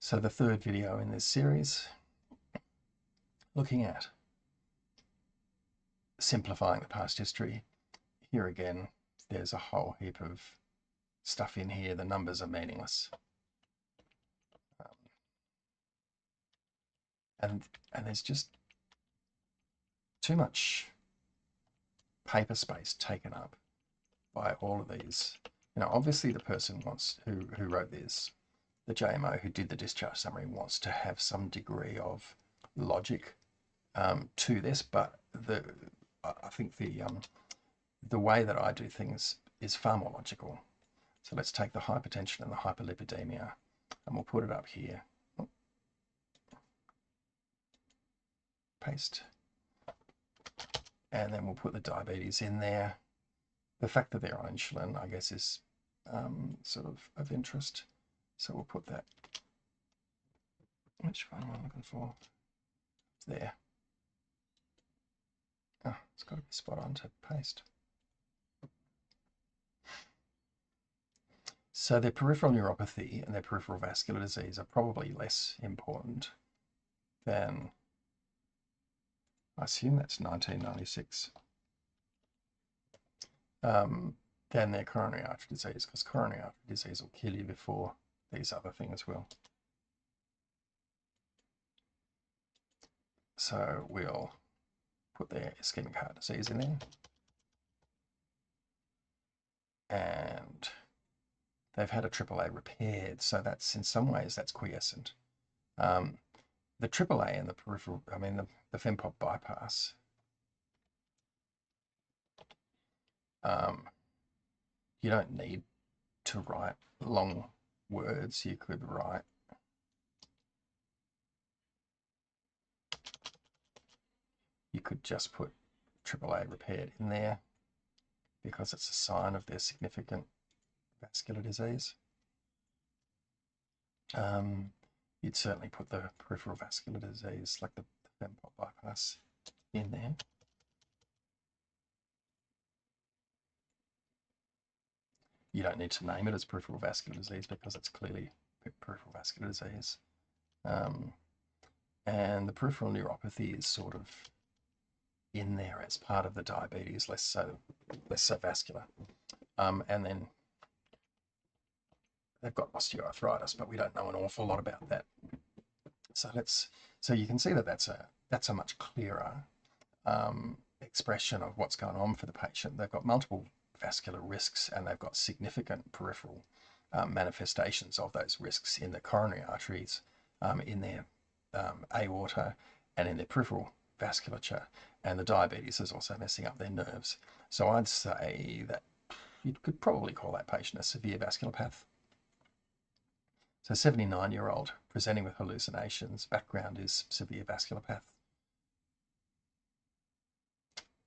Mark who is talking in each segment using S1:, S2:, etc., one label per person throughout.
S1: So the third video in this series, looking at simplifying the past history. Here again, there's a whole heap of stuff in here. The numbers are meaningless. And there's just too much paper space taken up by all of these. You know, obviously the person who wrote this, the JMO who did the discharge summary, wants to have some degree of logic to this, but I think the way that I do things is far more logical. So let's take the hypertension and the hyperlipidemia, and we'll put it up here. Paste. And then we'll put the diabetes in there. The fact that they're on insulin, I guess, is sort of interest. So we'll put that. Which one am I looking for? There. Oh, it's got to be spot on to paste. So their peripheral neuropathy and their peripheral vascular disease are probably less important than, I assume that's 1996, than their coronary artery disease, because coronary artery disease will kill you before these other things will. So we'll put their ischemic heart disease in there. And they've had a AAA repaired, so that's, in some ways, that's quiescent. The AAA and the peripheral, I mean, the FEMPOP bypass, you don't need to write long words. You could write just put AAA repaired in there because it's a sign of their significant vascular disease. You'd certainly put the peripheral vascular disease, like the FEMPOP bypass, in there. You don't need to name it as peripheral vascular disease because it's clearly peripheral vascular disease. And the peripheral neuropathy is sort of in there as part of the diabetes, less so vascular. And then they've got osteoarthritis, but we don't know an awful lot about that. So you can see that that's a much clearer expression of what's going on for the patient. They've got multiple vascular risks and they've got significant peripheral manifestations of those risks in the coronary arteries, in their aorta, and in their peripheral vasculature. And the diabetes is also messing up their nerves. So I'd say that you could probably call that patient a severe vasculopath. So 79-year-old presenting with hallucinations, background is severe vasculopath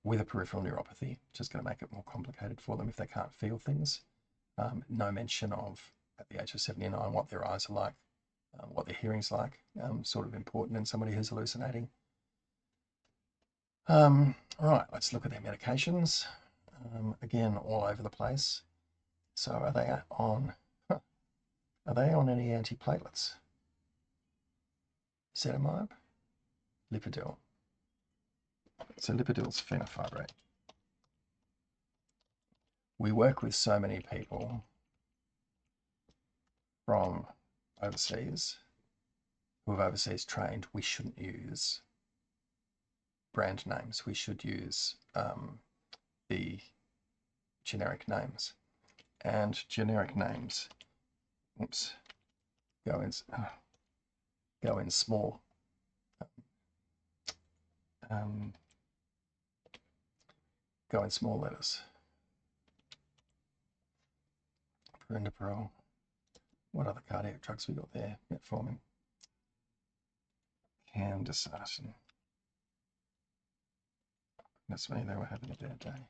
S1: with a peripheral neuropathy, which is going to make it more complicated for them if they can't feel things. No mention of, at the age of 79, what their eyes are like, what their hearing's like, sort of important in somebody who's hallucinating. Right, let's look at their medications. Again, all over the place. So are they on any antiplatelets? Ezetimibe, Lipitor. So Lipidil's fenofibrate. We work with so many people from overseas who have overseas trained. We shouldn't use brand names. We should use the generic names. And generic names, go in small. Go in small letters. Perindoprol. What other cardiac drugs we got there? Metformin. Candesartan. That's me, they were having a bad day.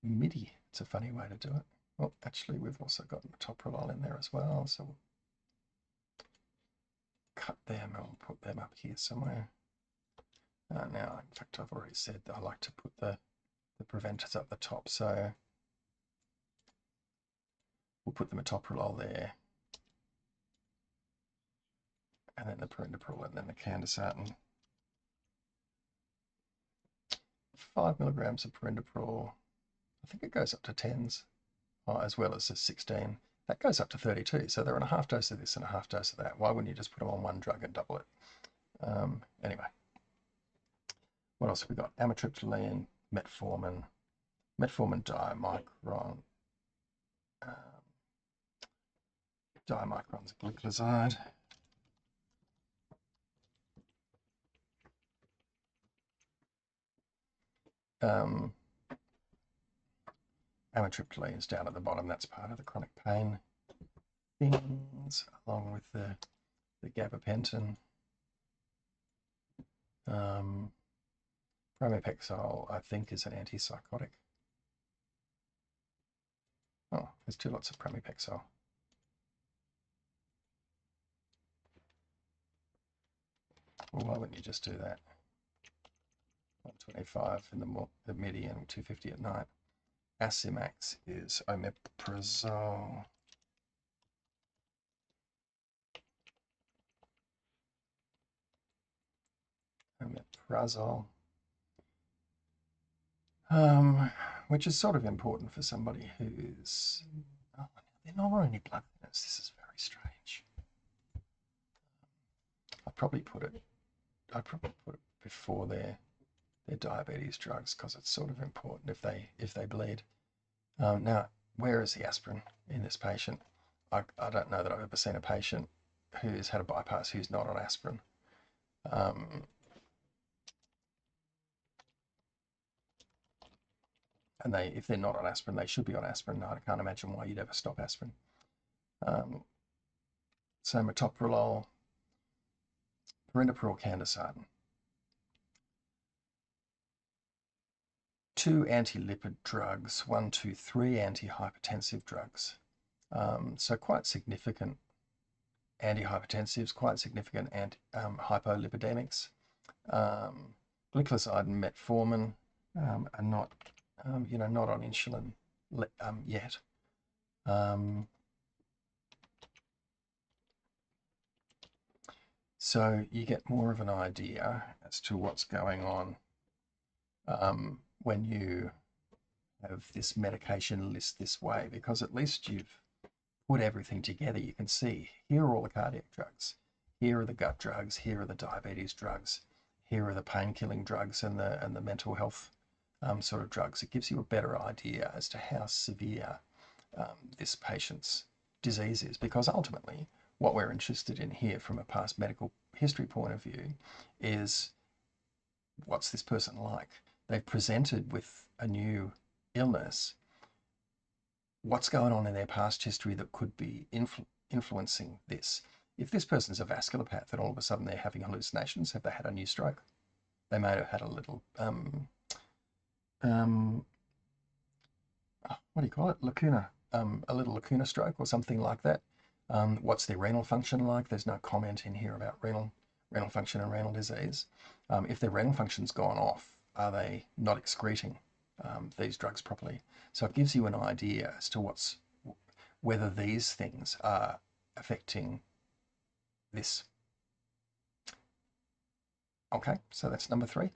S1: MIDI, it's a funny way to do it. Well, actually, we've also got metoprolol in there as well, so we'll cut them and we'll put them up here somewhere. Now, in fact, I've already said that I like to put the preventers up the top, so we'll put the metoprolol there. and then the perindopril, and then the candesartan. 5 milligrams of perindopril. I think it goes up to 10s, as well as the 16. That goes up to 32. So they're on a half dose of this and a half dose of that. Why wouldn't you just put them on one drug and double it? Anyway, what else have we got? Amitriptyline, metformin, metformin diamicron, diamicron's glucoside. Amitriptyline is down at the bottom. That's part of the chronic pain things, along with the gabapentin. Pramipexole, I think, is an antipsychotic. Oh, there's 2 lots of pramipexole. Well, why wouldn't you just do that? 125 in the midi and 250 at night. Asimax is omeprazole. Omeprazole. Which is sort of important for somebody who's, they're not on any blood thinners. This is very strange. I'd probably put it before their diabetes drugs, because it's sort of important if they bleed. Now, where is the aspirin in this patient? I don't know that I've ever seen a patient who's had a bypass who's not on aspirin. And if they're not on aspirin, they should be on aspirin. I can't imagine why you'd ever stop aspirin. So metoprolol, perindopril, candesartan. 2 anti-lipid drugs, 1, 2, 3 antihypertensive drugs. So quite significant antihypertensives, quite significant hypolipidemics. Glucoside and metformin are not, not on insulin yet. So you get more of an idea as to what's going on when you have this medication list this way, because at least you've put everything together. You can see here are all the cardiac drugs, here are the gut drugs, here are the diabetes drugs, here are the pain-killing drugs and the mental health sort of drugs. It gives you a better idea as to how severe this patient's disease is, because ultimately what we're interested in here from a past medical history point of view is, what's this person like? They've presented with a new illness. What's going on in their past history that could be influencing this? If this person's a vasculopath and all of a sudden they're having hallucinations, have they had a new stroke? They may have had a little, what do you call it? Lacuna, a little lacuna stroke or something like that. What's their renal function like? There's no comment in here about renal function and renal disease. If their renal function's gone off, are they not excreting these drugs properly? So it gives you an idea as to whether these things are affecting this. Okay, so that's number 3.